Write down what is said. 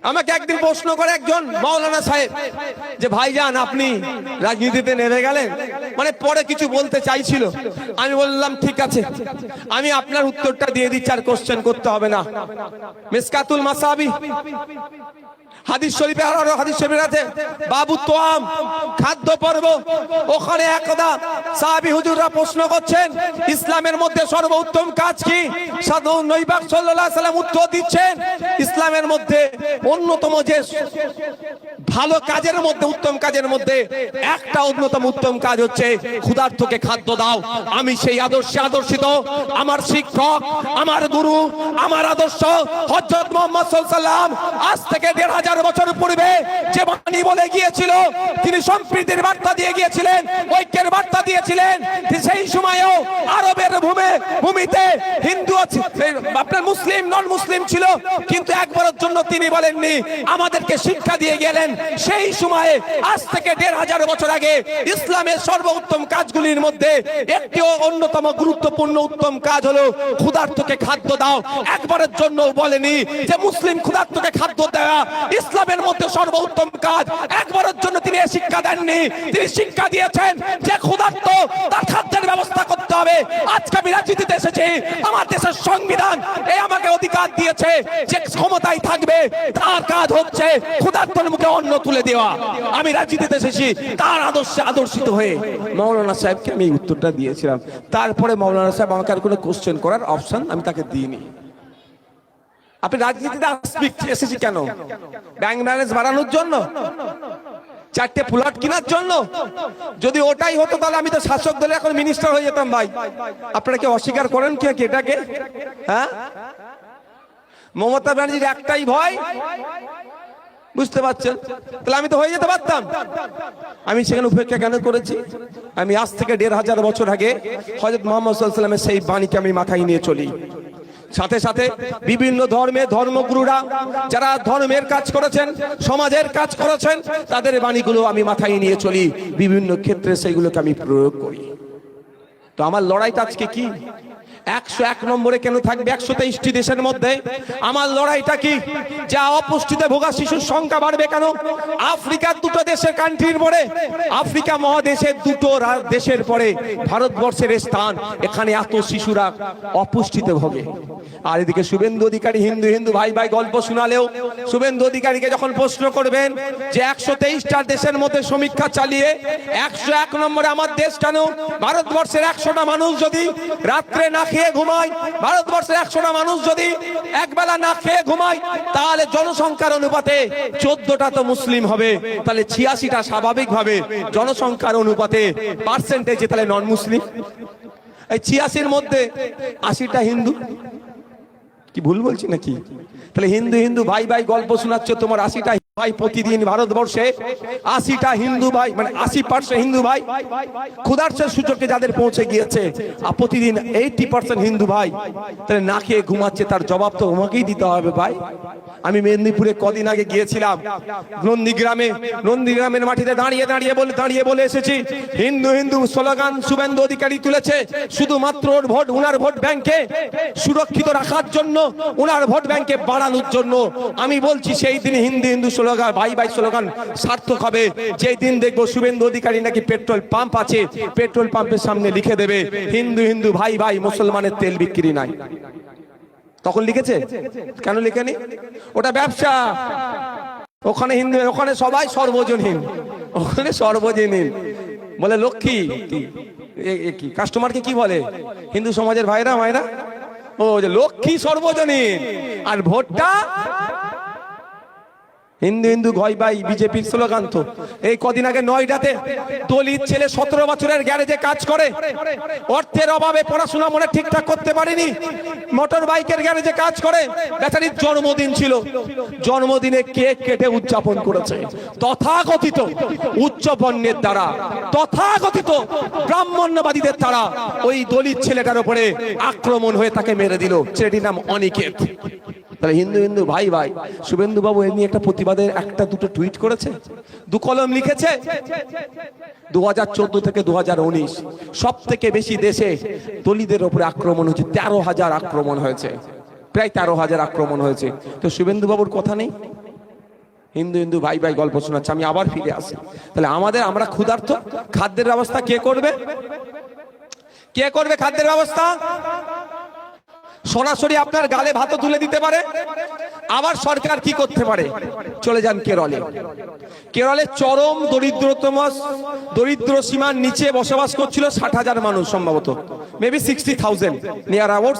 আমাকে একদিন প্রশ্ন করে একজন মাওলানা সাহেব যে ভাইজান আপনি রাজনীতিতে নেমে গেলেন, মানে পরে কিছু বলতে চাইছিল। আমি বললাম ঠিক আছে, আমি আপনার উত্তরটা দিয়ে দিচ্ছি, আর কোশ্চেন করতে হবে না। মিসকাতুল মাসাবি হাদিস শরীফে আরো হাদিস শরীফে আছে বাবু তোয়াম, খাদ্য পর্ব। ওখানে একদা সাহাবী হুজুররা প্রশ্ন করছেন ইসলামের মধ্যে সর্বোত্তম কাজ কি? সাধারণ নবী পাক সাল্লাল্লাহু আলাইহি সাল্লাম উত্তর দিচ্ছেন ইসলামের মধ্যে অন্যতম যে ভালো কাজের মধ্যে, উত্তম কাজের মধ্যে একটা অন্যতম উত্তম কাজ হচ্ছে ক্ষুধার্তকে খাদ্য দাও। আমি সেই আদর্শে আদর্শিত, আমার শিক্ষক, আমার গুরু, আমার আদর্শ হযরত মুহাম্মদ সাল্লাল্লাহু আলাইহি সাল্লাম আজ থেকে ১৫০০ বছর পূর্বে যে বাণী বলে গিয়েছিল, তিনি সম্প্রীতির বার্তা দিয়ে গিয়েছিলেন, ঐক্যের বার্তা দিয়েছিলেন। সেই সময়েও আরবের ভূমিতে হিন্দু আপনার মুসলিম নন মুসলিম ছিল, কিন্তু একবারের জন্য তিনি বলেননি, আমাদেরকে শিক্ষা দিয়ে গেলেন। সেই সময়ে আজ থেকে ১৫০০ বছর আগে ইসলামের সর্বোত্তম কাজগুলির মধ্যে একটি অন্যতম গুরুত্বপূর্ণ উত্তম কাজ হলো ক্ষুধার্তকে খাদ্য দাও। একবারের জন্য বলেনি যে মুসলিম ক্ষুধার্তকে খাদ্য দেওয়া ইসলামের মধ্যে সর্বোত্তম কাজ। একবারের জন্য তিনি শিক্ষা দেননি, তিনি শিক্ষা দিয়েছেন যে ক্ষুধার্ত তার খাদ্যের ব্যবস্থা করতে হবে। আজকে আমি রাজনীতিতে এসেছি, আমার দেশের সংবিধান এই আমাকে অধিকার দিয়েছে যে ক্ষমতায় থাকবে তার কাজ হচ্ছে ক্ষুধার্তর মুখে অন্ন তুলে দেওয়া। আমি রাজনীতিতে এসেছি তার আদর্শে আদর্শিত হয়ে। মাওলানা সাহেবকে আমি উত্তরটা দিয়েছিলাম। তারপরে মাওলানা সাহেব আমাকে আর কোনো কোশ্চেন করার অপশন আমি তাকে দিইনি। আপনি রাজনীতিতে এসেছি কেন? ব্যাংক ব্যালেন্স বাড়ানোর জন্য, 4টে প্লট কেনার জন্য? যদি ওটাই হতো তাহলে আমি তো শাসক দলে এখন মিনিস্টার হয়ে যেতাম। ভাই আপনারা কি অস্বীকার করেন কি এটাকে? হ্যাঁ, মমতা ব্যানার্জির একটাই ভয়, বুঝতে পারছেন? তাহলে আমি তো হয়ে যেতে পারতাম। আমি সেখানে উপেক্ষা কেন করেছি? আমি আজ থেকে ১৫০০ বছর আগে হযরত মুহাম্মদ সাল্লাল্লাহু আলাইহি ওয়াসাল্লামের সেই বাণীকে আমি মাথায় নিয়ে চলি। সাথে সাথে বিভিন্ন ধর্মের ধর্মগুরুরা যারা ধর্মের কাজ করেছেন, সমাজের কাজ করেছেন, তাদের বাণীগুলো আমি মাথায় নিয়ে চলি। বিভিন্ন ক্ষেত্রে সেইগুলোকে আমি প্রয়োগ করি। তো আমার লড়াইটা আজকে কি? 101 নম্বরে কেন থাকবে 123টি দেশের মধ্যে? আমার লড়াইটা কি? যা অপুষ্টিতে ভোগা শিশুর সংখ্যা বাড়বে কেন? আফ্রিকার 2টো দেশের কান্ট্রির পরে, আফ্রিকা মহাদেশের 2টো দেশের পরে ভারতবর্ষের স্থান। এখানে এত শিশুরা অপুষ্টিতে ভোগে। আর এদিকে শুভেন্দু অধিকারী হিন্দু হিন্দু ভাই ভাই গল্প শোনালেও শুভেন্দু অধিকারীকে যখন প্রশ্ন করবেন যে 123টা দেশের মধ্যে সমীক্ষা চালিয়ে 101 নম্বরে আমার দেশ কেন? ভারতবর্ষের 100টা মানুষ যদি রাত্রে না খেয়ে ঘুমায়, ভারতবর্ষের 100টা মানুষ যদি একবেলা না খেয়ে ঘুমায়, তাহলে জনসংখ্যার অনুপাতে 14টা তো মুসলিম হবে, তাহলে 86টা স্বাভাবিকভাবে জনসংখ্যার অনুপাতে পার্সেন্টেজে তাহলে নন মুসলিম। এই 86-র মধ্যে 80টা হিন্দু। কি ভুল বলছি নাকি? তাহলে হিন্দু হিন্দু ভাই ভাই গল্প শোনাচ্ছ, তোমার 80টা ভাই প্রতিদিন ভারতবর্ষে 80টা হিন্দু ভাই, মানে 80% হিন্দু ভাই ক্ষুধার্তের সূচকে যাদের পৌঁছে গিয়েছে, আর প্রতিদিন 80% হিন্দু ভাই তাহলে না খেয়ে ঘুমাচ্ছে, তার জবাব তো তোমাকেই দিতে হবে ভাই। আমি মেদিনীপুরে কদিন আগে গিয়েছিলাম, নন্দীগ্রামের মাটিতে দাঁড়িয়ে বলে এসেছি, হিন্দু হিন্দু স্লোগান শুভেন্দু অধিকারী তুলেছে শুধুমাত্র উনার ভোট ব্যাংকে সুরক্ষিত রাখার জন্য, উনার ভোট ব্যাংকে বাড়ানোর জন্য। আমি বলছি সেই দিন হিন্দু হিন্দু স্লোগান, ভাই ভাই স্লোগান সার্থক হবে যেই দিন দেখবো শুভেন্দু অধিকারী নাকি পেট্রোল পাম্প আছে, পেট্রোল পাম্পের সামনে লিখে দেবে হিন্দু হিন্দু ভাই ভাই, মুসলমানের তেল বিক্রি নাই। তখন লিখেছে? কেন লিখেনি? ওটা ব্যবসা। ওখানে হিন্দু, ওখানে সবাই সর্বজনীন, ওখানে সর্বজনীন বলে। লক্ষ্মী কি কাস্টমারকে কি বলে হিন্দু সমাজের ভাইরা মায়েরা? ও যে লক্ষ্মী সর্বজনীন। আর ভোটটা হিন্দু হিন্দু ভাই ভাই, বিজেপির স্লোগান। তো এই কদিন আগে নয়ডাতে দলিত ছেলে 17 বছরের গ্যারেজে কাজ করে, অর্থের অভাবে পড়াশোনা মনে ঠিকঠাক করতে পারেনি, মোটর বাইকের গ্যারেজে কাজ করে। বেচারির জন্মদিন ছিল, জন্মদিনে কেক কেটে উদযাপন করেছে তথাকথিত উচ্চ বর্ণের দ্বারা, তথাকথিত ব্রাহ্মণ্যবাদীদের দ্বারা। ওই দলিত ছেলেটার উপরে আক্রমণ হয়ে তাকে মেরে দিল। ছেলেটির নাম অনিকেত। তাহলে হিন্দু হিন্দু ভাই ভাই, শুভেন্দু বাবু এমনি একটা প্রতিবাদের 1-2টো টুইট করেছে, 2 কলম লিখেছে। 2014 থেকে 2019 সব থেকে বেশি দেশে দলিতদের উপরে আক্রমণ হয়েছে, 13,000 আক্রমণ হয়েছে, প্রায় 13,000 আক্রমণ হয়েছে। তো শুভেন্দু বাবুর কথা নেই? হিন্দু হিন্দু ভাই ভাই গল্প শোনাচ্ছে, আমি আবার ফিরে আসি। তাহলে আমরা ক্ষুধার্ত, খাদ্যের ব্যবস্থা কে করবে? কে করবে খাদ্যের ব্যবস্থা? সরাসরি আপনার গালে ভাত তুলে দিতে পারে। আবার সরকার কি করতে পারে? চলে যান কেরলে। কেরলে চরম দরিদ্র সীমার নিচে বসবাস করছিল 60,000 মানুষ, সম্ভবত মেবি 60,000, নিয়ার অ্যাবাউট